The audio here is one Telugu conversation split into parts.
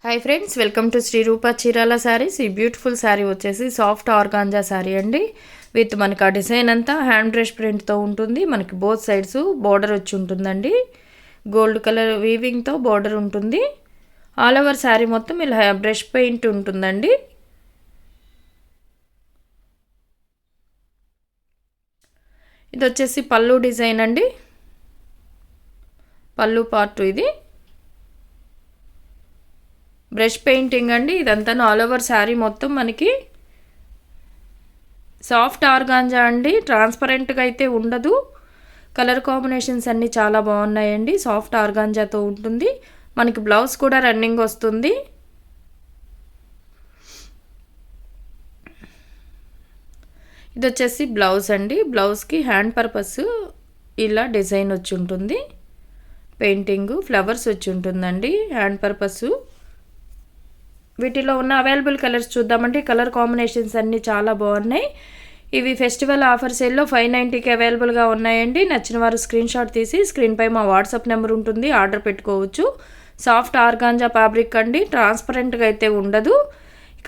Hi friends, welcome to Shri Roopa Chirala sarees. ఈ బ్యూటిఫుల్ శారీ వచ్చేసి సాఫ్ట్ ఆర్గాంజా శారీ అండి. విత్ మనకి ఆ డిజైన్ అంతా హ్యాండ్ బ్రష్ ప్రింట్తో ఉంటుంది. మనకి బోత్ సైడ్స్ బోర్డర్ వచ్చి ఉంటుందండి. గోల్డ్ కలర్ వీవింగ్తో బోర్డర్ ఉంటుంది. ఆల్ ఓవర్ శారీ మొత్తం ఇలా బ్రష్ పెయింట్ ఉంటుందండి. ఇది వచ్చేసి పళ్ళు డిజైన్ అండి. పళ్ళు పార్ట్ ఇది బ్రష్ పెయింటింగ్ అండి. ఇదంతా ఆల్ ఓవర్ శారీ మొత్తం మనకి సాఫ్ట్ ఆర్గాంజా అండి. ట్రాన్స్పరెంట్గా అయితే ఉండదు. కలర్ కాంబినేషన్స్ అన్నీ చాలా బాగున్నాయండి. సాఫ్ట్ ఆర్గాంజాతో ఉంటుంది. మనకి బ్లౌజ్ కూడా రన్నింగ్ వస్తుంది. ఇది వచ్చేసి బ్లౌజ్ అండి. బ్లౌజ్కి హ్యాండ్ పర్పస్ ఇలా డిజైన్ వచ్చి ఉంటుంది. పెయింటింగ్ ఫ్లవర్స్ వచ్చి ఉంటుందండి హ్యాండ్ పర్పస్. వీటిలో ఉన్న అవైలబుల్ కలర్స్ చూద్దామంటే కలర్ కాంబినేషన్స్ అన్నీ చాలా బాగున్నాయి. ఇవి ఫెస్టివల్ ఆఫర్ సేల్లో 590కి అవైలబుల్గా ఉన్నాయండి. నచ్చిన వారు స్క్రీన్ షాట్ తీసి స్క్రీన్పై మా వాట్సాప్ నెంబర్ ఉంటుంది, ఆర్డర్ పెట్టుకోవచ్చు. సాఫ్ట్ ఆర్గాంజా ఫ్యాబ్రిక్ అండి. ట్రాన్స్పరెంట్గా అయితే ఉండదు.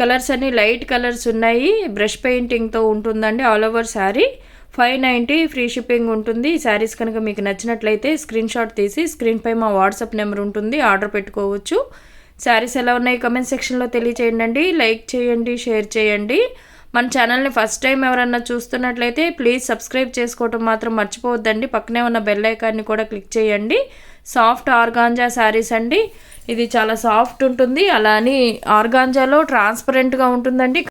కలర్స్ అన్నీ లైట్ కలర్స్ ఉన్నాయి. బ్రష్ పెయింటింగ్తో ఉంటుందండి all over sari. 590 free shipping ఉంటుంది. ఈ శారీస్ కనుక మీకు నచ్చినట్లయితే స్క్రీన్ షాట్ తీసి స్క్రీన్పై మా వాట్సాప్ నెంబర్ ఉంటుంది, ఆర్డర్ పెట్టుకోవచ్చు. శారీస్ ఎలా ఉన్నాయి కమెంట్ సెక్షన్లో తెలియచేయండి. లైక్ చేయండి, షేర్ చేయండి. మన ఛానల్ని ఫస్ట్ టైం ఎవరన్నా చూస్తున్నట్లయితే ప్లీజ్ సబ్స్క్రైబ్ చేసుకోవటం మాత్రం మర్చిపోవద్దండి. పక్కనే ఉన్న బెల్ ఐకాన్ని కూడా క్లిక్ చేయండి. సాఫ్ట్ ఆర్గాంజా శారీస్ అండి. ఇది చాలా సాఫ్ట్ ఉంటుంది. అలా అని ఆర్గాంజాలో ట్రాన్స్పరెంట్గా ఉంటుందండి.